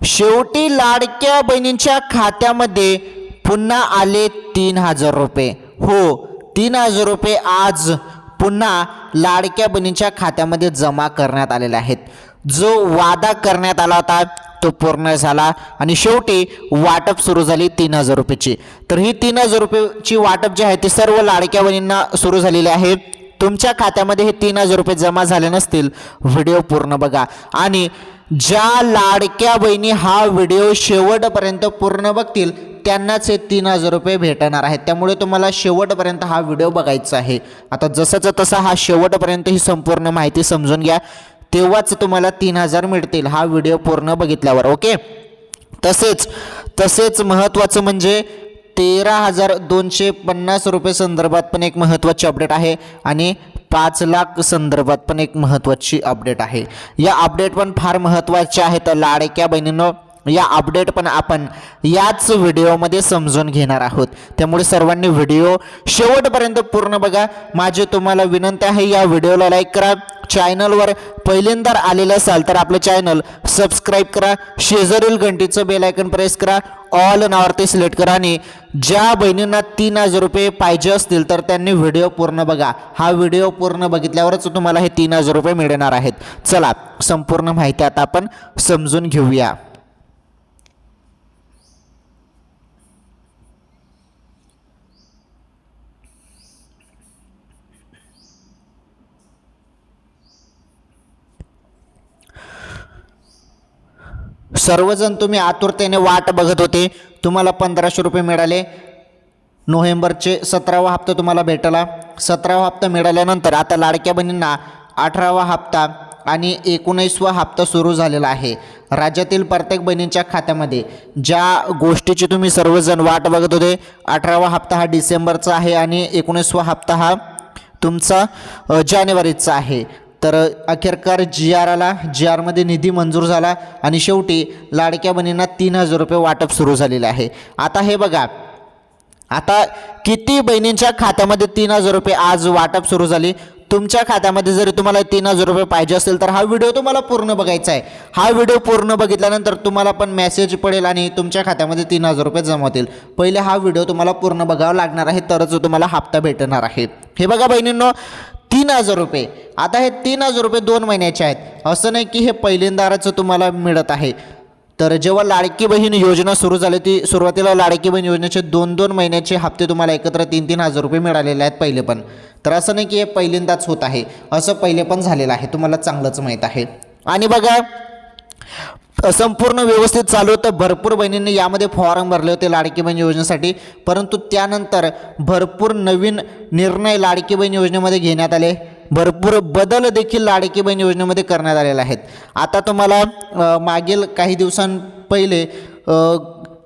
शेवटी लाडक्या बहिणींच्या खात्यामध्ये पुन्हा आले 3,000 रुपये. हो, 3,000 रुपये आज पुन्हा लाडक्या बहिणींच्या खात्यामध्ये जमा करण्यात आलेले आहेत. जो वादा करण्यात आला होता तो पूर्ण झाला आणि शेवटी वाटप सुरू झाली 3,000 रुपयाची. तर ही 3,000 रुपयाची वाटप जे आहे ते सर्व लाडक्या बहिणींना सुरू झालेले आहे. तुमच्या खात्यामध्ये हे 3,000 रुपये जमा झाले नसतील, व्हिडिओ पूर्ण बघा. आणि ज्या लाडक्या बहिणी हा व्हिडिओ शेवटपर्यंत पूर्ण बघतील त्यांनाच हे 3,000 रुपये भेटणार आहेत. त्यामुळे तुम्हाला शेवटपर्यंत हा व्हिडिओ बघायचा आहे. आता जसाचा तसा हा शेवटपर्यंत ही संपूर्ण माहिती समजून घ्या, तेव्हाच तुम्हाला 3,000 मिळतील हा व्हिडिओ पूर्ण बघितल्यावर. ओके. तसेच महत्त्वाचं म्हणजे 13,250 रुपये संदर्भात पण एक महत्त्वाची अपडेट आहे आणि 5 लाख संदर्भात पण एक महत्त्वाची अपडेट आहे. या अपडेट पण फार महत्त्वाच्या आहेत लाडक्या बहिणींनो. या अपडेट पण आपण याच व्हिडिओमध्ये समजून घेणार आहोत. त्यामुळे सर्वांनी व्हिडिओ शेवटपर्यंत पूर्ण बघा. माझी तुम्हाला विनंती आहे, या व्हिडिओला लाईक करा. चॅनलवर पहिल्यांदा आलेलं असाल तर आपलं चॅनल सबस्क्राईब करा. शेजारील घंटीचं बेल आयकन प्रेस करा. ऑल नावावरती सिलेक्ट करा. आणि ज्या बहिणींना 3,000 रुपये पाहिजे असतील तर त्यांनी व्हिडिओ पूर्ण बघा. हा व्हिडिओ पूर्ण बघितल्यावरच तुम्हाला हे 3,000 रुपये मिळणार आहेत. चला, संपूर्ण माहिती आता आपण समजून घेऊया. सर्वजण तुम्ही आतुरतेने वाट बघत होते. तुम्हाला 1,500 रुपये मिळाले. नोव्हेंबरचे 17वा हप्ता तुम्हाला भेटला. 17वा हप्ता मिळाल्यानंतर आता लाडक्या बहिणींना 18वा हप्ता आणि 19वा हप्ता सुरू झालेला आहे. राज्यातील प्रत्येक बहिणींच्या खात्यामध्ये ज्या गोष्टीची तुम्ही सर्वजण वाट बघत होते, 18वा हप्ता हा डिसेंबरचा आहे आणि 19वा हप्ता हा तुमचा जानेवारीचा आहे. तर अखेरकार GR आला. GRमध्ये निधी मंजूर झाला आणि शेवटी लाडक्या बहिणींना 3,000 रुपये वाटप सुरू झालेले आहे. आता हे बघा, आता किती बहिणींच्या खात्यामध्ये 3,000 रुपये आज वाटप सुरू झाली. तुमच्या खात्यामध्ये जरी तुम्हाला 3,000 रुपये पाहिजे असेल तर हा व्हिडिओ तुम्हाला पूर्ण बघायचा आहे. हा व्हिडिओ पूर्ण बघितल्यानंतर तुम्हाला पण मेसेज पडेल आणि तुमच्या खात्यामध्ये 3,000 रुपये जमा होतील. पहिले हा व्हिडिओ तुम्हाला पूर्ण बघावा लागणार आहे, तरच तुम्हाला हप्ता भेटणार आहे. हे बघा बहिणींनो, 3,000 रुपये. आता हे 3,000 रुपये 2 महिन्याचे आहेत. असं नाही की हे पहिल्यांदाच तुम्हाला मिळत आहे. तर जेव्हा लाडकी बहीण योजना सुरू झाली, ती सुरुवातीला लाडकी बहीण योजनेचे 2-2 महिन्याचे हप्ते तुम्हाला एकत्र 3-3 हजार रुपये मिळालेले आहेत पहिले पण. तर असं नाही की हे पहिल्यांदाच होत आहे, असं पहिले पण झालेलं आहे, तुम्हाला चांगलंच माहीत आहे. आणि बघा, संपूर्ण व्यवस्थित चालू होतं. भरपूर बहिणींनी यामध्ये फॉर्म भरले होते लाडकी बहीण योजनेसाठी, परंतु त्यानंतर भरपूर नवीन निर्णय लाडकी बहीण योजनेमध्ये घेण्यात आले. भरपूर बदल देखील लाडकी बहीण योजनेमध्ये करण्यात आलेले आहेत. आता तुम्हाला मागील काही दिवसांपहिले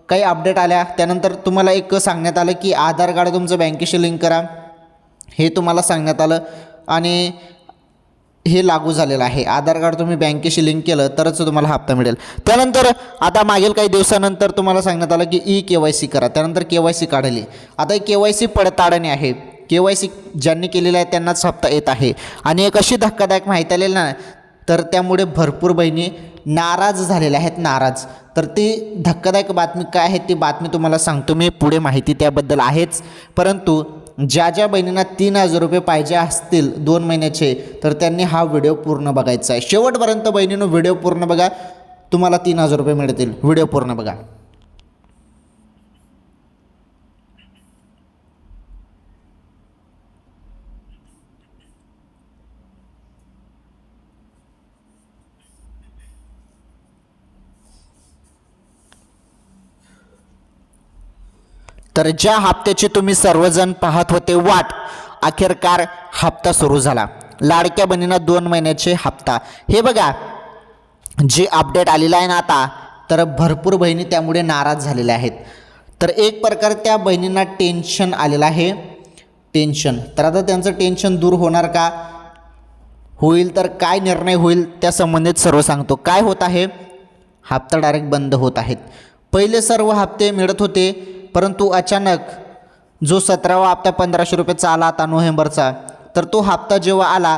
काही अपडेट आल्या, त्यानंतर तुम्हाला एक सांगण्यात आलं की आधार कार्ड तुमचं बँकेशी लिंक करा, हे तुम्हाला सांगण्यात आलं आणि हे लागू झालेलं आहे. आधार कार्ड तुम्ही बँकेशी लिंक केलं तरच तुम्हाला हप्ता मिळेल. त्यानंतर आता मागील काही दिवसानंतर तुम्हाला सांगण्यात आलं की KYC करा. त्यानंतर KYC काढली. आता KYC पडताळणी आहे. KYC ज्यांनी केलेलं आहे त्यांनाच हप्ता येत आहे. आणि एक अशी धक्कादायक माहिती आलेली ना, तर त्यामुळे भरपूर बहिणी नाराज झालेल्या आहेत, नाराज. तर ती धक्कादायक बातमी काय आहे ती बातमी तुम्हाला सांगतो मी, पुढे माहिती त्याबद्दल आहेच. परंतु ज्या ज्या बहिणींना 3,000 रुपये पाहिजे असतील 2 महिन्याचे, तर त्यांनी हा व्हिडिओ पूर्ण बघायचा आहे. शेवटपर्यंत बहिणीनं व्हिडिओ पूर्ण बघा, तुम्हाला 3,000 रुपये मिळतील. व्हिडिओ पूर्ण बघा. तर ज्या हप्त्याची तुम्ही सर्वजण पाहत होते वाट, अखेरकार हप्ता सुरू झाला. लाडक्या बहिणींना 2 महिन्याचे हप्ता. हे बघा, जे अपडेट आलेलं आहे ना आता, तर भरपूर बहिणी त्यामुळे नाराज झालेल्या आहेत. तर एक प्रकार त्या बहिणींना टेन्शन आलेलं आहे, टेन्शन. तर आता त्यांचं टेन्शन दूर होणार का, होईल तर काय निर्णय होईल त्या संबंधित सर्व सांगतो. काय होत आहे, हप्ता डायरेक्ट बंद होत आहेत. पहिले सर्व हप्ते मिळत होते, परंतु अचानक जो 17वा हप्ता 1,500 रुपयाचा आला आता नोव्हेंबरचा, तर तो हप्ता जेव्हा आला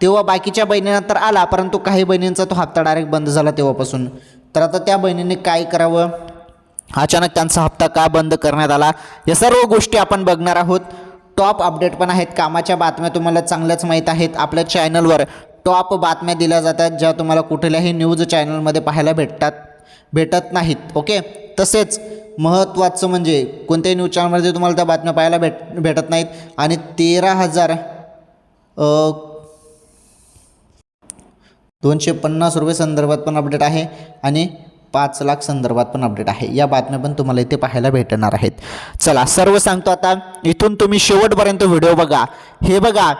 तेव्हा बाकीच्या बहिणींना तर आला, परंतु काही बहिणींचा तो हप्ता डायरेक्ट बंद झाला तेव्हापासून. तर आता त्या बहिणींनी काय करावं, अचानक त्यांचा हप्ता का बंद करण्यात आला, या सर्व गोष्टी आपण बघणार आहोत. टॉप अपडेट पण आहेत, कामाच्या बातम्या तुम्हाला चांगल्याच माहीत आहेत. आपल्या चॅनलवर टॉप बातम्या दिल्या जातात ज्या तुम्हाला कुठल्याही न्यूज चॅनलमध्ये पाहायला भेटत नाहीत. ओके, तसेच महत्त्वाचं म्हणजे कोणत्याही न्यूज चॅनलमध्ये तुम्हाला त्या बातम्या पाहायला भेटत नाहीत. आणि 13,250 रुपये संदर्भात पण अपडेट आहे आणि 5 लाख संदर्भात पण अपडेट आहे. या बातम्या पण तुम्हाला इथे पाहायला भेटणार आहेत. चला सर्व सांगतो आता, इथून तुम्ही शेवटपर्यंत व्हिडिओ बघा. हे बघा,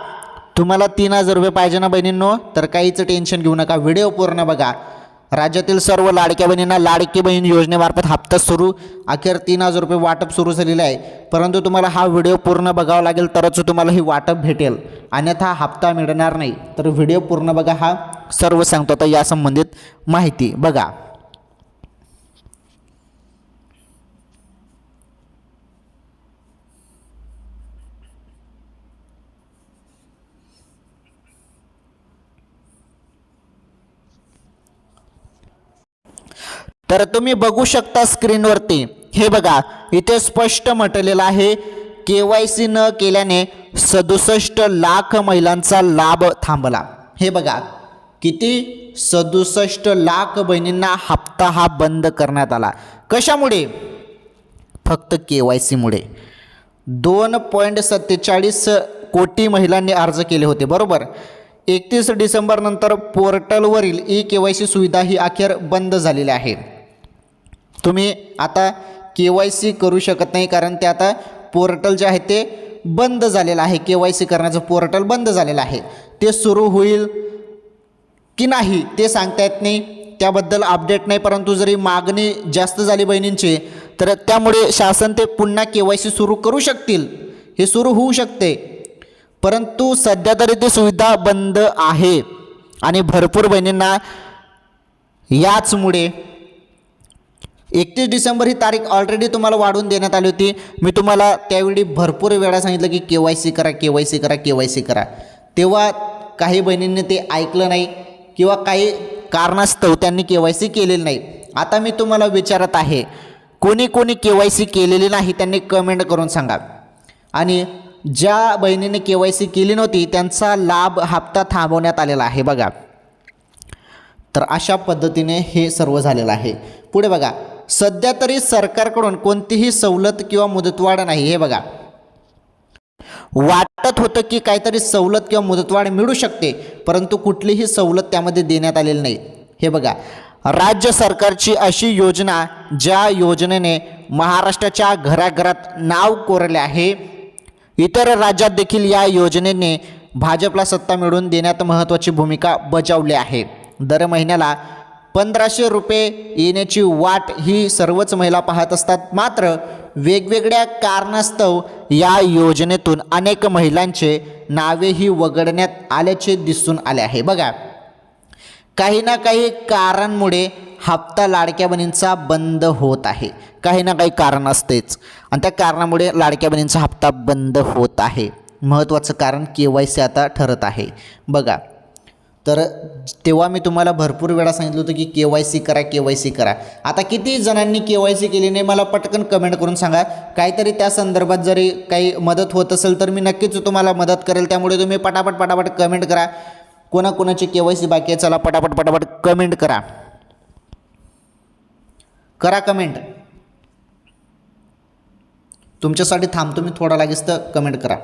तुम्हाला 3,000 रुपये पाहिजे ना बहिणींनो, तर काहीच टेन्शन घेऊ नका, व्हिडिओ पूर्ण बघा. राज्यातील सर्व लाडक्या बहिणींना लाडकी बहीण योजनेमार्फत हप्ता सुरू, अखेर 3,000 रुपये वाटप सुरू झालेलं आहे. परंतु तुम्हाला हा व्हिडिओ पूर्ण बघावा लागेल तरच तुम्हाला ही वाटप भेटेल, अन्यथा हप्ता मिळणार नाही. तर व्हिडिओ पूर्ण बघा, हा सर्व सांगतो आता या संबंधित माहिती बघा. तर तुम्ही बघू शकता स्क्रीनवरती, हे बघा इथे स्पष्ट म्हटलेलं आहे, KYC न केल्याने 67 लाख महिलांचा लाभ थांबला. हे बघा किती, 67 लाख बहिणींना हप्ता हा बंद करण्यात आला. कशामुळे? फक्त KYC मुळे. 2.47 कोटी महिलांनी अर्ज केले होते, बरोबर. 31 डिसेंबर नंतर पोर्टलवरील KYC सुविधा ही अखेर बंद झालेली आहे. तुम्ही आता KYC करू शकत नाही, कारण ते आता पोर्टल जे आहे ते बंद झालेलं आहे. KYC करण्याचं पोर्टल बंद झालेलं आहे. ते सुरू होईल की नाही ते सांगता येत नाही, त्याबद्दल अपडेट नाही. परंतु जरी मागणी जास्त झाली बहिणींची, तर त्यामुळे शासन ते पुन्हा KYC सुरू करू शकतील, हे सुरू होऊ शकते. परंतु सध्या तरी ती सुविधा बंद आहे आणि भरपूर बहिणींना याचमुळे 31 डिसेंबर ही तारीख ऑलरेडी तुम्हाला वाढवून देण्यात आली होती. मी तुम्हाला त्यावेळी भरपूर वेळा सांगितलं की KYC करा, KYC करा, KYC करा. तेव्हा काही बहिणींनी ते ऐकलं नाही किंवा काही कारणास्तव त्यांनी KYC केलेलं नाही. आता मी तुम्हाला विचारत आहे, कोणी KYC केलेली नाही त्यांनी कमेंट करून सांगा. आणि ज्या बहिणीने KYC केली नव्हती त्यांचा लाभ हप्ता थांबवण्यात आलेला आहे बघा. तर अशा पद्धतीने हे सर्व झालेलं आहे. पुढे बघा, सध्या तरी सरकारकडून कोणतीही सवलत किंवा मुदतवाढ नाही. हे बघा, वाटत होतं की काहीतरी सवलत किंवा मुदतवाढ मिळू शकते, परंतु कुठलीही सवलत त्यामध्ये देण्यात आलेली नाही. हे बघा, राज्य सरकारची अशी योजना ज्या योजनेने महाराष्ट्राच्या घराघरात नाव कोरले आहे. इतर राज्यात देखील या योजनेने भाजपला सत्ता मिळवून देण्यात महत्त्वाची भूमिका बजावली आहे. दर महिन्याला 1,500 रुपये येण्याची वाट ही सर्वच महिला पाहत असतात. मात्र वेगवेगळ्या कारणास्तव या योजनेतून अनेक महिलांचे नावेही वगळण्यात आल्याचे दिसून आले आहे. बघा, काही ना काही कारणमुळे हप्ता लाडक्या बहिणींचा बंद होत आहे. काही ना काही कारण असतेच आणि त्या कारणामुळे लाडक्या बहिणींचा हप्ता बंद होत आहे. महत्त्वाचं कारण KYC आता ठरत आहे बघा. तर तेव्हा मी तुम्हाला भरपूर वेळा सांगितलं होतं की KYC करा, KYC करा. आता किती जणांनी KYC केली नाही मला पटकन कमेंट करून सांगा. काहीतरी त्या संदर्भात जरी काही मदत होत असेल तर मी नक्कीच तुम्हाला मदत करेल. त्यामुळे तुम्ही पटापट कमेंट करा. कोणाकोणाची KYC बाकी आहे चला पटापट कमेंट करा कमेंट. तुमच्यासाठी थांबतो मी थोडा लागेच तर कमेंट करा.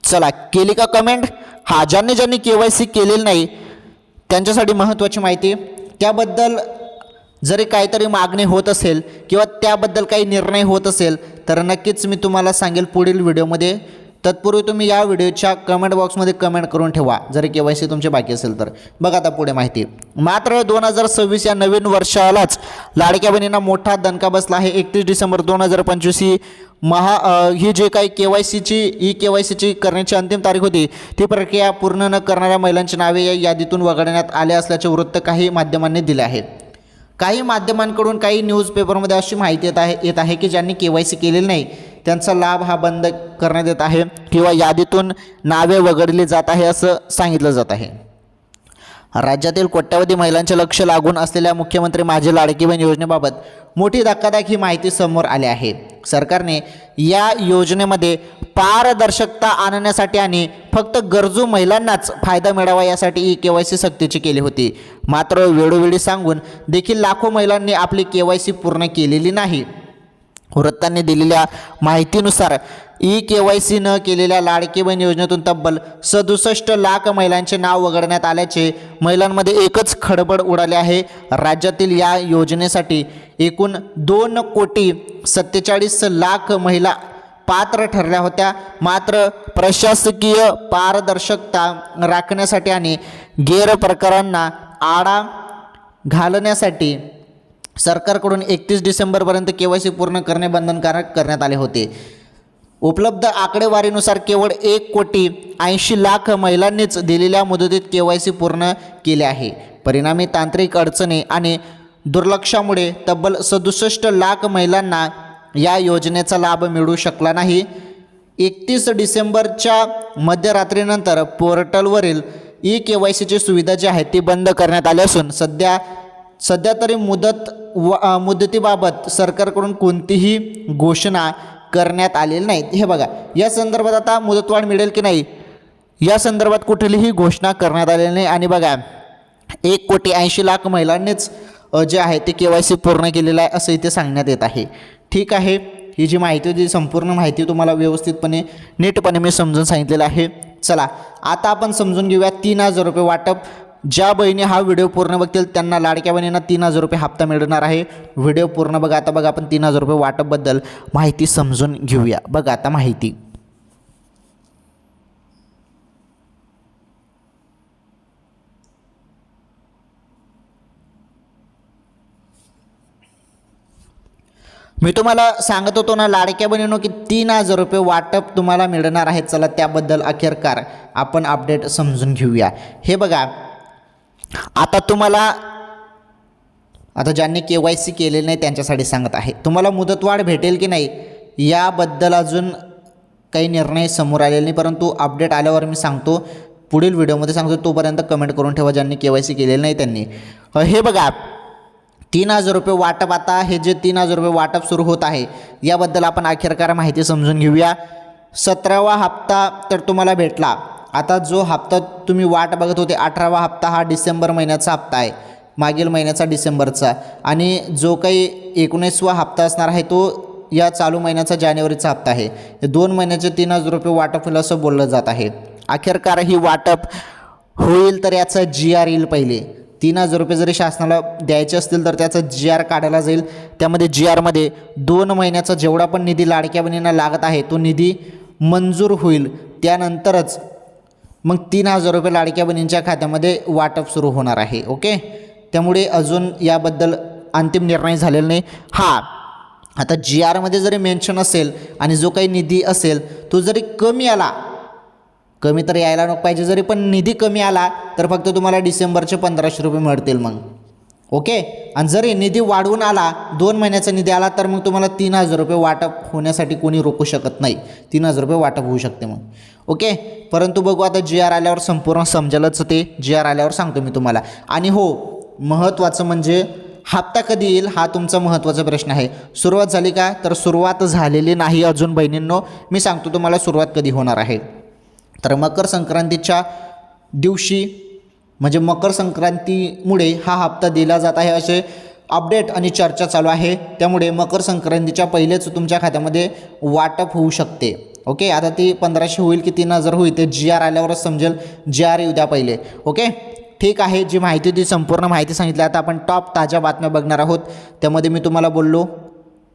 चला केली का कमेंट? हा, ज्यांनी KYC केलेली नाही त्यांच्यासाठी महत्त्वाची माहिती. त्याबद्दल जरी काहीतरी मागणी होत असेल किंवा त्याबद्दल काही निर्णय होत असेल तर नक्कीच मी तुम्हाला सांगेल पुढील व्हिडिओमध्ये. तत्पूर्वी तुम्ही या व्हिडिओच्या कमेंट बॉक्समध्ये कमेंट करून ठेवा जरी KYC तुमचे बाकी असेल तर. बघा आता पुढे माहिती. मात्र 2026 या नवीन वर्षालाच लाडक्या बहिणींना मोठा दणका बसला आहे. 31 डिसेंबर 2025 ही जे काही KYCची करण्याची अंतिम तारीख होती ती प्रक्रिया पूर्ण न करणाऱ्या महिलांची नावे या यादीतून वगळण्यात आले असल्याचे वृत्त काही माध्यमांनी दिले आहे. काही माध्यमांकडून काही न्यूजपेपरमध्ये अशी माहिती येत आहे की ज्यांनी KYC केलेली नाही त्यांचा लाभ हा बंद करण्यात येत आहे किंवा यादीतून नावे वगळली जात आहे असं सांगितलं जात आहे. राज्यातील कोट्यवधी महिलांचे लक्ष लागून असलेल्या मुख्यमंत्री माझी लाडकी बहीण योजनेबाबत मोठी धक्कादायक ही माहिती समोर आली आहे. सरकारने या योजनेमध्ये पारदर्शकता आणण्यासाठी आणि फक्त गरजू महिलांनाच फायदा मिळावा यासाठी ही KYC सक्तीची केली होती. मात्र वेळोवेळी सांगून देखील लाखो महिलांनी आपली KYC पूर्ण केलेली नाही. वृत्तांनी दिलेल्या माहितीनुसार KYC न केलेल्या लाडकी बहीण योजनेतून तब्बल 67 लाख महिलांचे नाव वगळण्यात आल्याचे महिलांमध्ये एकच खळबळ उडाले आहे. राज्यातील या योजनेसाठी एकूण 2,47,00,000 महिला पात्र ठरल्या होत्या. मात्र प्रशासकीय पारदर्शकता राखण्यासाठी आणि गैरप्रकारांना आळा घालण्यासाठी सरकारकडून 31 डिसेंबरपर्यंत KYC पूर्ण करणे बंधनकारक करण्यात आले होते. उपलब्ध आकडेवारीनुसार केवळ 1,80,00,000 महिलांनीच दिलेल्या मुदतीत KYC पूर्ण केले आहे. परिणामी तांत्रिक अडचणी आणि दुर्लक्षामुळे तब्बल 67 लाख महिलांना या योजनेचा लाभ मिळू शकला नाही. 31 डिसेंबरच्या मध्यरात्रीनंतर पोर्टलवरील KYCची सुविधा जी आहे ती बंद करण्यात आली असून सध्या तरी मुदतीबाबत सरकारकडून कोणतीही घोषणा करण्यात आलेली नाही. हे बघा, या संदर्भात आता मुदतवाढ मिळेल की नाही या संदर्भात कुठलीही घोषणा करण्यात आलेली नाही. आणि बघा 1,80,00,000 महिलांनीच जे आहे ते KYC पूर्ण केलेलं आहे असं इथे सांगण्यात येत आहे. ठीक आहे, ही जी माहिती होती संपूर्ण माहिती तुम्हाला व्यवस्थितपणे नीटपणे मी समजून सांगितलेलं आहे. चला आता आपण समजून घेऊया 3,000 रुपये वाटप. ज्या बहिणी हा व्हिडिओ पूर्ण बघतील त्यांना लाडक्या बहिणींना 3,000 रुपये हप्ता मिळणार आहे. व्हिडिओ पूर्ण बघा. आता बघा आपण 3,000 रुपये वाटपबद्दल माहिती समजून घेऊया. बघा आता माहिती. मी तुम्हाला सांगत होतो ना लाडक्या बहिणींनो की 3,000 रुपये वाटप तुम्हाला मिळणार आहे. चला त्याबद्दल अखेरकार आपण अपडेट समजून घेऊया. हे बघा आता ज्यांनी KYC केलेलं नाही त्यांच्यासाठी सांगत आहे. तुम्हाला मुदतवाढ भेटेल की नाही याबद्दल अजून काही निर्णय समोर आलेले नाही, परंतु अपडेट आल्यावर मी सांगतो. पुढील व्हिडिओमध्ये सांगतो. तोपर्यंत कमेंट करून ठेवा ज्यांनी KYC केलेलं नाही त्यांनी. हे बघा 3,000 रुपये वाटप. आता हे जे 3,000 रुपये वाटप सुरू होत आहे याबद्दल आपण अखेरकार माहिती समजून घेऊया. 17वा हप्ता तर तुम्हाला भेटला. आता जो हप्ता तुम्ही वाट बघत होते 18वा हप्ता हा डिसेंबर महिन्याचा हप्ता आहे, मागील महिन्याचा डिसेंबरचा. आणि जो काही 19वा हप्ता असणार आहे तो या चालू महिन्याचा जानेवारीचा हप्ता आहे. 2 महिन्याचे 3,000 रुपये वाटप होईल असं बोललं जात आहे. अखेरकार ही वाटप होईल तर याचा GR येईल. पहिले 3,000 रुपये जरी शासनाला द्यायचे असतील तर त्याचा GR काढायला जाईल. त्यामध्ये GRमध्ये 2 महिन्याचा जेवढा पण निधी लाडक्या बहिणींना लागत आहे तो निधी मंजूर होईल. त्यानंतरच मग 3,000 रुपये लाडक्या बहिणींच्या खात्यामध्ये वाटप सुरू होणार आहे. ओके, त्यामुळे अजून याबद्दल अंतिम निर्णय झालेला नाही. आता GRमध्ये जरी मेन्शन असेल आणि जो काही निधी असेल तो जरी कमी आला, कमी तर यायला नको पाहिजे, जरी पण निधी कमी आला तर फक्त तुम्हाला डिसेंबरचे 1,500 रुपये मिळतील मग. ओके, आणि जरी निधी वाढवून आला 2 महिन्याचा निधी आला तर मग तुम्हाला 3,000 रुपये वाटप होण्यासाठी कोणी रोखू शकत नाही. 3,000 रुपये वाटप होऊ शकते मग. ओके, परंतु बघू आता GR आल्यावर संपूर्ण समजेलच. ते GR आल्यावर सांगतो मी तुम्हाला. आणि हो, महत्त्वाचं म्हणजे हप्ता कधी येईल हा तुमचा महत्त्वाचा प्रश्न आहे. सुरुवात झाली का तर सुरुवात झालेली नाही अजून बहिणींनो. मी सांगतो तुम्हाला सुरुवात कधी होणार आहे. तर मकर संक्रांतीच्या दिवशी म्हणजे मकर संक्रांतीमुळे हा हप्ता दिला जात आहे असे अपडेट आणि चर्चा चालू आहे. त्यामुळे मकर संक्रांतीच्या पहिलेच तुमच्या खात्यामध्ये वाटप होऊ शकते. ओके, आता ती 1,500 होईल की 3,000 होईल ते GR आल्यावरच समजेल. GR येऊ द्या पहिले. ओके, ठीक आहे. जी माहिती ती संपूर्ण माहिती सांगितली. आता आपण टॉप ताज्या बातम्या बघणार आहोत. त्यामध्ये मी तुम्हाला बोललो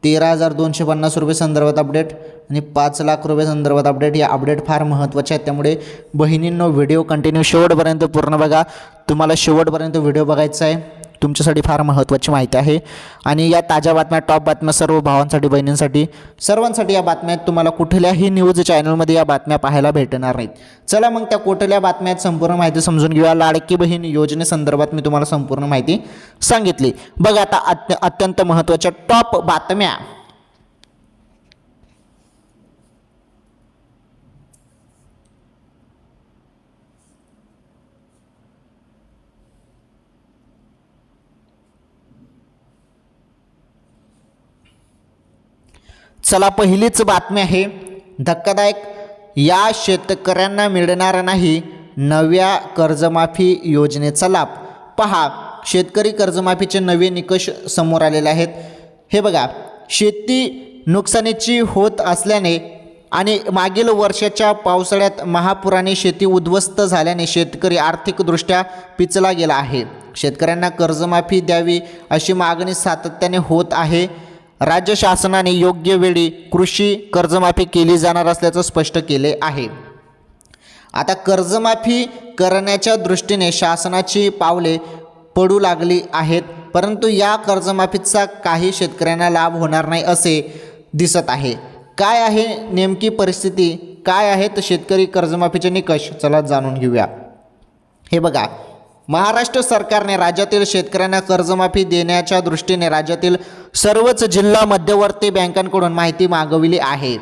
13,250 रुपये संदर्भात अपडेट आणि 5 लाख रुपये संदर्भात अपडेट. या अपडेट फार महत्त्वाचे आहेत. त्यामुळे बहिणींनो व्हिडिओ कंटिन्यू शेवटपर्यंत पूर्ण बघा. तुम्हाला शेवटपर्यंत व्हिडिओ बघायचा आहे. तुमच्यासाठी फार महत्त्वाची माहिती आहे आणि या ताज्या बातम्या, टॉप बातम्या सर्व भावांसाठी, बहिणींसाठी, सर्वांसाठी या बातम्या आहेत. तुम्हाला कुठल्याही न्यूज चॅनलमध्ये या बातम्या पाहायला भेटणार नाहीत. चला मग त्या कुठल्या बातम्या आहेत संपूर्ण माहिती समजून घेऊया. लाडकी बहीण योजनेसंदर्भात मी तुम्हाला संपूर्ण माहिती सांगितली. बघा आता अत्यंत महत्त्वाच्या टॉप बातम्या. चला पहिलीच बातमी आहे धक्कादायक. या शेतकऱ्यांना मिळणार नाही नव्या कर्जमाफी योजनेचा लाभ. पहा, शेतकरी कर्जमाफीचे नवे निकष समोर आलेले आहेत. हे बघा, शेती नुकसानीची होत असल्याने आणि मागील वर्षाच्या पावसाळ्यात महापुराने शेती उद्ध्वस्त झाल्याने शेतकरी आर्थिकदृष्ट्या पिचला गेला आहे. शेतकऱ्यांना कर्जमाफी द्यावी अशी मागणी सातत्याने होत आहे. राज्य शासनाने योग्य वेळी कृषी कर्जमाफी केली जाणार असल्याचं स्पष्ट केले आहे. आता कर्जमाफी करण्याच्या दृष्टीने शासनाची पावले पडू लागली आहेत, परंतु या कर्जमाफीचा काही शेतकऱ्यांना लाभ होणार नाही असे दिसत आहे. काय आहे नेमकी परिस्थिती, काय आहेत शेतकरी कर्जमाफीचे निकष, चला जाणून घेऊया. हे बघा, महाराष्ट्र सरकारने राज्यातील शेतकऱ्यांना कर्जमाफी देण्याच्या दृष्टीने राज्यातील सर्वच जिल्हा मध्यवर्ती बँकांकडून माहिती मागविली आहे.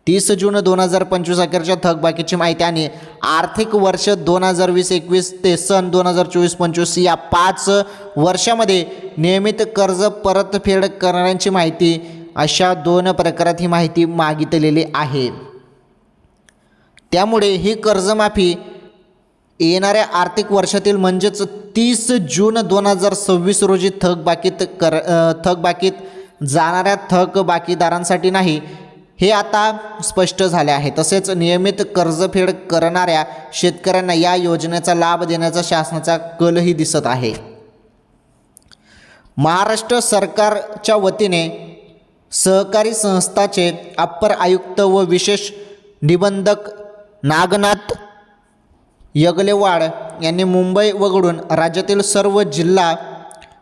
30 जून 2025 अखेरच्या थकबाकीची माहिती आणि आर्थिक वर्ष 2020-21 ते सन 2024-25 या 5 वर्षामध्ये नियमित कर्ज परतफेड करणाऱ्यांची माहिती, अशा 2 प्रकारात ही माहिती मागितलेली आहे. त्यामुळे ही कर्जमाफी येणाऱ्या आर्थिक वर्षातील म्हणजेच 30 जून 2026 रोजी थकबाकीत जाणाऱ्या थकबाकीदारांसाठी नाही, हे आता स्पष्ट झाले आहे. तसेच नियमित कर्जफेड करणाऱ्या शेतकऱ्यांना या योजनेचा लाभ देण्याचा शासनाचा कलही दिसत आहे. महाराष्ट्र सरकारच्या वतीने सहकारी संस्थाचे अप्पर आयुक्त व विशेष निबंधक नागनाथ यगलेवाड यांनी मुंबई वगळून राज्यातील सर्व जिल्हा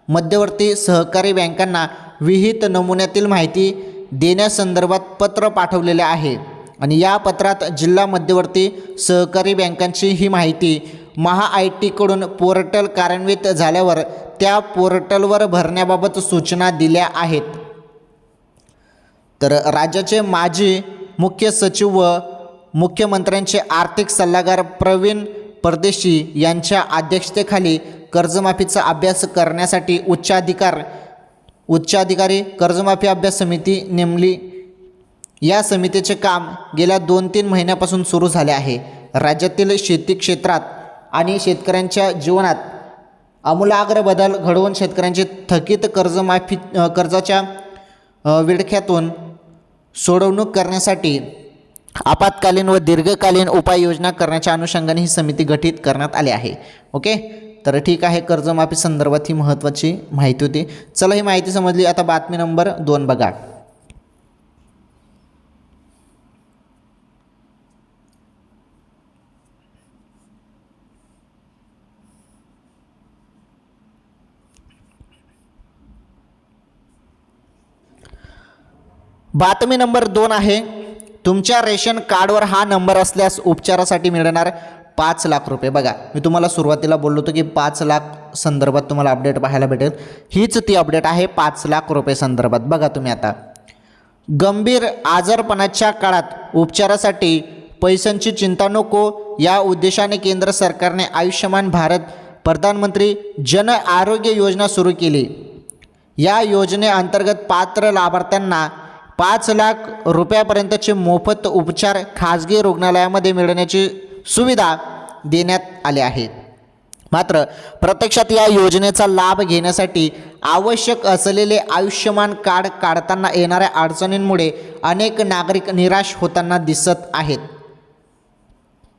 मध्यवर्ती सहकारी बँकांना विहित नमुन्यातील माहिती देण्यासंदर्भात पत्र पोहोचवलेले आहे आणि या पत्रात जिल्हा मध्यवर्ती सहकारी बँकांची ही माहिती महाआयटी कडून पोर्टल कार्यान्वित झाल्यावर त्या पोर्टलवर भरण्याबाबत सूचना दिल्या आहेत. तर राज्याचे माजी मुख्य सचिव व मुख्यमंत्र्यांचे आर्थिक सल्लागार प्रवीण परदेशी यांच्या अध्यक्षतेखाली कर्जमाफीचा अभ्यास करण्यासाठी उच्चाधिकारी कर्जमाफी अभ्यास समिती नेमली. या समितीचे काम गेल्या 2-3 महिन्यापासून सुरू झाले आहे. राज्यातील शेती क्षेत्रात आणि शेतकऱ्यांच्या जीवनात आमूलाग्र बदल घडवून शेतकऱ्यांची थकीत कर्जाच्या विळख्यातून सोडवणूक करण्यासाठी आपत्कालीन व दीर्घकालीन उपाययोजना करण्याच्या अनुषंगाने ही समिती गठीत करण्यात आली आहे. ओके, तर ठीक आहे, कर्जमाफी संदर्भात ही महत्त्वाची माहिती होती. चला ही माहिती समजली. आता बातमी नंबर 2 बघा. बातमी नंबर 2 आहे, तुमच्या रेशन कार्डवर हा नंबर असल्यास उपचारासाठी मिळणार 5 लाख रुपये. बघा, मी तुम्हाला सुरुवातीला बोललो होतो की 5 लाख संदर्भात तुम्हाला अपडेट पाहायला भेटेल. हीच ती अपडेट आहे 5 लाख रुपये संदर्भात. बघा तुम्ही आता, गंभीर आजारपणाच्या काळात उपचारासाठी पैशांची चिंता नको या उद्देशाने केंद्र सरकारने आयुष्यमान भारत प्रधानमंत्री जन आरोग्य योजना सुरू केली. या योजनेअंतर्गत पात्र लाभार्थ्यांना 5 लाख रुपयापर्यंतचे मोफत उपचार खाजगी रुग्णालयामध्ये मिळण्याची सुविधा देण्यात आली आहे. मात्र प्रत्यक्षात या योजनेचा लाभ घेण्यासाठी आवश्यक असलेले आयुष्यमान कार्ड काढताना येणाऱ्या अडचणींमुळे अनेक नागरिक निराश होताना दिसत आहेत.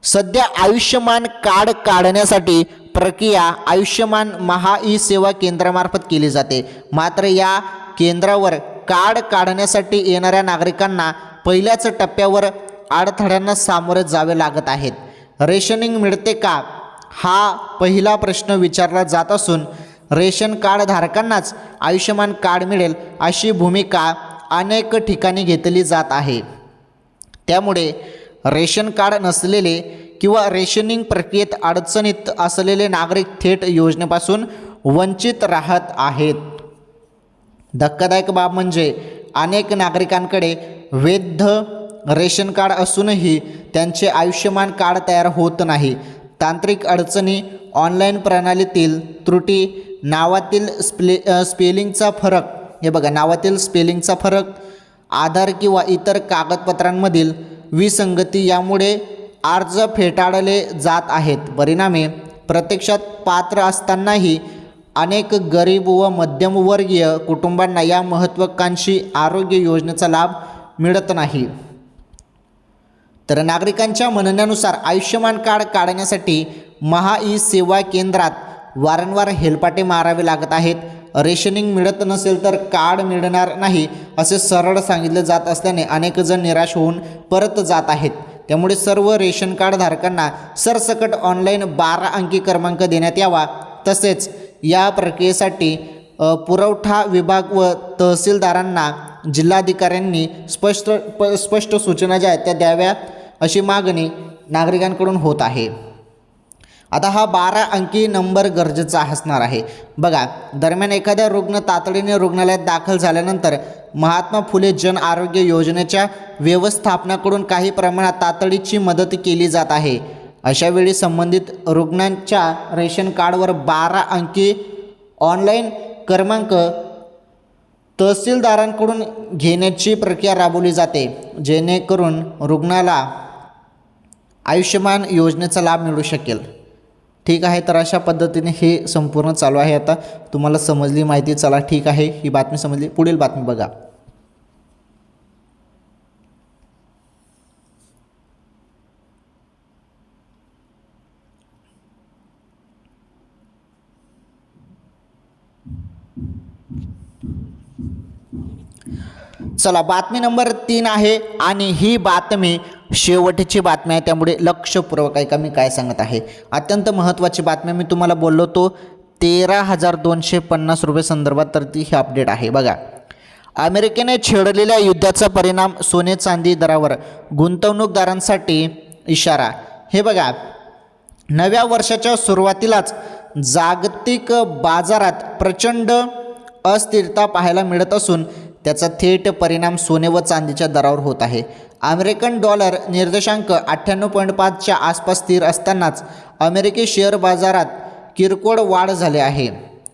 सध्या आयुष्यमान कार्ड काढण्यासाठी प्रक्रिया आयुष्यमान महा ई सेवा केंद्रामार्फत केली जाते. मात्र या केंद्रावर कार्ड काढण्यासाठी येणाऱ्या नागरिकांना पहिल्याच टप्प्यावर अडथळ्यांना सामोरे जावे लागत आहेत. रेशनिंग मिळते का, हा पहिला प्रश्न विचारला जात असून रेशन कार्ड धारकांनाच आयुष्यमान कार्ड मिळेल अशी भूमिका अनेक ठिकाणी घेतली जात आहे. त्यामुळे रेशन कार्ड नसलेले किंवा रेशनिंग प्रक्रियेत अडचणीत असलेले नागरिक थेट योजनेपासून वंचित राहत आहेत. धक्कादायक बाब म्हणजे अनेक नागरिकांकडे वैध रेशन कार्ड असूनही त्यांचे आयुष्यमान कार्ड तयार होत नाही. तांत्रिक अडचणी, ऑनलाईन प्रणालीतील त्रुटी, नावातील स्पेलिंगचा फरक, हे बघा नावातील स्पेलिंगचा फरक, आधार किंवा इतर कागदपत्रांमधील विसंगती यामुळे अर्ज फेटाळले जात आहेत. परिणामी प्रत्यक्षात पात्र असतानाही अनेक गरीब व मध्यमवर्गीय कुटुंबांना या महत्त्वाकांक्षी आरोग्य योजनेचा लाभ मिळत नाही. तर नागरिकांच्या म्हणण्यानुसार आयुष्यमान कार्ड काढण्यासाठी महा सेवा केंद्रात वारंवार हेलपाटे मारावे लागत आहेत. रेशनिंग मिळत नसेल तर कार्ड मिळणार नाही असे सरळ सांगितले जात असल्याने अनेक जण निराश होऊन परत जात आहेत. त्यामुळे सर्व रेशन कार्ड धारकांना सरसकट ऑनलाईन 12 अंकी क्रमांक देण्यात यावा. तसेच या प्रक्रियेसाठी पुरवठा विभाग व तहसीलदारांना जिल्हाधिकाऱ्यांनी स्पष्ट सूचना ज्या आहेत त्या द्याव्या अशी मागणी नागरिकांकडून होत आहे. आता हा 12 अंकी नंबर गरजेचा असणार आहे. बघा, दरम्यान एखाद्या रुग्ण तातडीने रुग्णालयात दाखल झाल्यानंतर महात्मा फुले जन आरोग्य योजनेच्या व्यवस्थापनाकडून काही प्रमाणात तातडीची मदत केली जात आहे. अशावेळी संबंधित रुग्णांच्या रेशन कार्डवर 12 अंकी ऑनलाईन क्रमांक तहसीलदारांकडून घेण्याची प्रक्रिया राबवली जाते, जेणेकरून रुग्णाला आयुष्यमान योजनेचा लाभ मिळू शकेल. ठीक आहे, तर अशा पद्धतीने हे संपूर्ण चालू आहे. आता तुम्हाला समजली माहिती, चला ठीक आहे, ही बातमी समजली. पुढील बातमी बघा. चला, बातमी नंबर 3 आहे आणि ही बातमी शेवटची बातमी आहे, त्यामुळे लक्षपूर्वक ऐका मी काय सांगत आहे. अत्यंत महत्त्वाची बातमी. मी तुम्हाला बोललो तो 13,250 रुपये संदर्भात, तर ती ही अपडेट आहे. बघा, अमेरिकेने छेडलेल्या युद्धाचा परिणाम सोने चांदी दरावर, गुंतवणूकदारांसाठी इशारा. हे बघा, नव्या वर्षाच्या सुरुवातीलाच जागतिक बाजारात प्रचंड अस्थिरता पाहायला मिळत असून त्याचा थेट परिणाम सोने व चांदीच्या दरावर होत आहे. अमेरिकन डॉलर निर्देशांक 98.5च्या आसपास स्थिर असतानाच अमेरिकी शेअर बाजारात किरकोळ वाढ झाली आहे.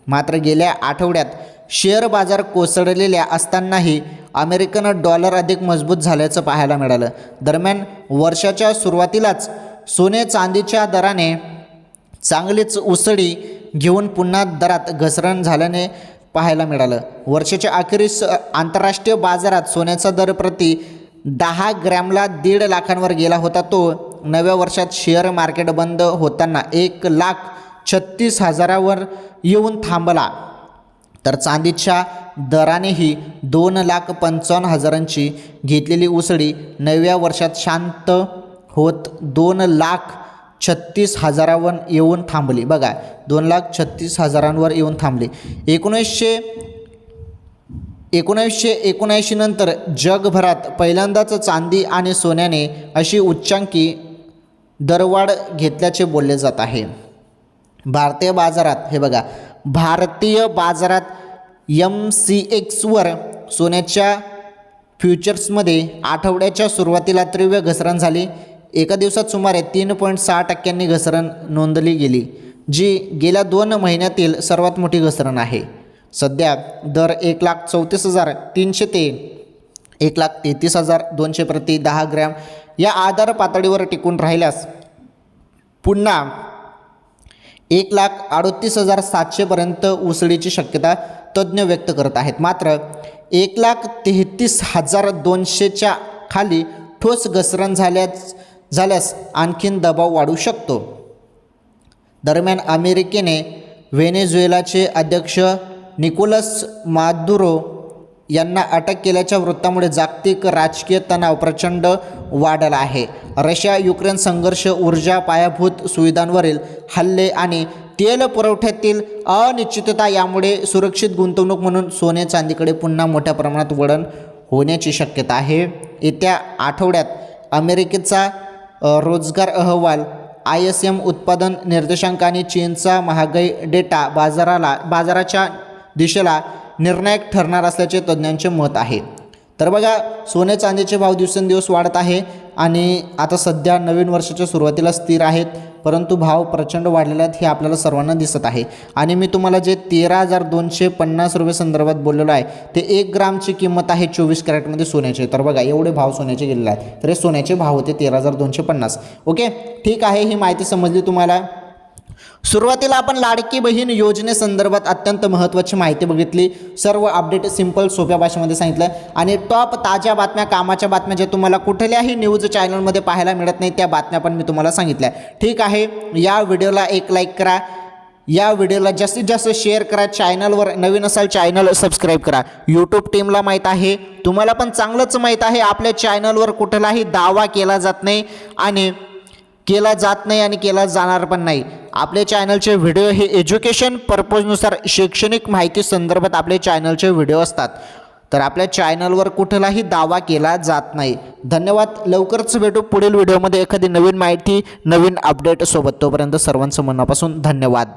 मात्र गेल्या आठवड्यात शेअर बाजार कोसळलेल्या असतानाही अमेरिकन डॉलर अधिक मजबूत झाल्याचं पाहायला मिळालं. दरम्यान वर्षाच्या सुरुवातीलाच सोने चांदीच्या दराने चांगलीच उसळी घेऊन पुन्हा दरात घसरण झाल्याने पाहायला मिळालं. वर्षाच्या अखेरीस आंतरराष्ट्रीय बाजारात सोन्याचा दर प्रति 10 ग्रॅमला 1.5 लाखांवर गेला होता. तो नव्या वर्षात शेअर मार्केट बंद होताना 1,36,000वर येऊन थांबला. तर चांदीच्या दरानेही 2,55,000ची घेतलेली उसळी नव्या वर्षात शांत होत 2,36,000वर येऊन थांबली. बघा, 2,36,000वर येऊन थांबली. 1979 नंतर जगभरात पहिल्यांदाच चांदी आणि सोन्याने अशी उच्चांकी दरवाढ घेतल्याचे बोलले जात आहे. भारतीय बाजारात हे बघा, भारतीय बाजारात MCXवर सोन्याच्या फ्युचर्समध्ये आठवड्याच्या सुरुवातीला तीव्र घसरण झाली. एका दिवसात सुमारे 3.6% घसरण नोंदली गेली, जी गेल्या 2 महिन्यातील सर्वात मोठी घसरण आहे. सध्या दर 1,34,300 ते 1,33,200 प्रति 10 ग्रॅम या आधार पातळीवर टिकून राहिल्यास पुन्हा 1,38,700 पर्यंत उसळीची शक्यता तज्ज्ञ व्यक्त करत आहेत. मात्र 1,33,200च्या खाली ठोस घसरण झाल्यास आणखीन दबाव वाढू शकतो. दरम्यान अमेरिकेने व्हेनेझुएलाचे अध्यक्ष निकोलस मादुरो यांना अटक केल्याच्या वृत्तामुळे जागतिक राजकीय तणाव प्रचंड वाढला आहे. रशिया युक्रेन संघर्ष, ऊर्जा, पायाभूत सुविधांवरील हल्ले आणि तेल पुरवठ्यातील अनिश्चितता यामुळे सुरक्षित गुंतवणूक म्हणून सोने चांदीकडे पुन्हा मोठ्या प्रमाणात वळण होण्याची शक्यता आहे. येत्या आठवड्यात अमेरिकेचा रोजगार अहवाल, ISM उत्पादन निर्देशांक आणि चीनचा महागाई डेटा बाजाराच्या दिशेला निर्णायक ठरणार असल्याचे तज्ज्ञांचे मत आहे. तर बघा, सोने चांदीचे भाव दिवसेंदिवस वाढत आहे आणि आता सध्या नवीन वर्षाच्या सुरुवातीला स्थिर आहेत, परंतु भाव प्रचंड वाढलेले आहेत हे आपल्याला सर्वांना दिसत आहे. आणि मी तुम्हाला जे 13,250 रुपये संदर्भात बोललेलो आहे ते 1 ग्रामची किंमत आहे 24 कॅरेटमध्ये सोन्याचे. तर बघा, एवढे भाव सोन्याचे गेलेले आहेत. तर हे सोन्याचे भाव होते 13,250. ओके, ठीक आहे, ही माहिती समजली तुम्हाला. सुरुवातीला आपण लाडकी बहीण योजनेसंदर्भात अत्यंत महत्त्वाची माहिती बघितली. सर्व अपडेट सिंपल सोप्या भाषेमध्ये सांगितलं आणि टॉप ताज्या बातम्या, कामाच्या बातम्या ज्या तुम्हाला कुठल्याही न्यूज चॅनलमध्ये पाहायला मिळत नाही त्या बातम्या पण मी तुम्हाला सांगितल्या. ठीक आहे, या व्हिडिओला एक लाईक करा, या व्हिडिओला जास्तीत जास्त शेअर करा, चॅनलवर नवीन असाल चॅनल सबस्क्राईब करा. यूट्यूब टीमला माहीत आहे, तुम्हाला पण चांगलंच माहीत आहे, आपल्या चॅनलवर कुठलाही दावा केला जात नाही आणि केला जाणार पण नाही. आपले चॅनलचे व्हिडिओ हे एज्युकेशन पर्पजनुसार शैक्षणिक माहिती संदर्भात आपले चॅनलचे व्हिडिओ असतात. तर आपल्या चॅनलवर कुठलाही दावा केला जात नाही. धन्यवाद. लवकरच भेटू पुढील व्हिडिओमध्ये एखादी नवीन माहिती, नवीन अपडेट सोबत. तोपर्यंत सर्वांचं मनापासून धन्यवाद.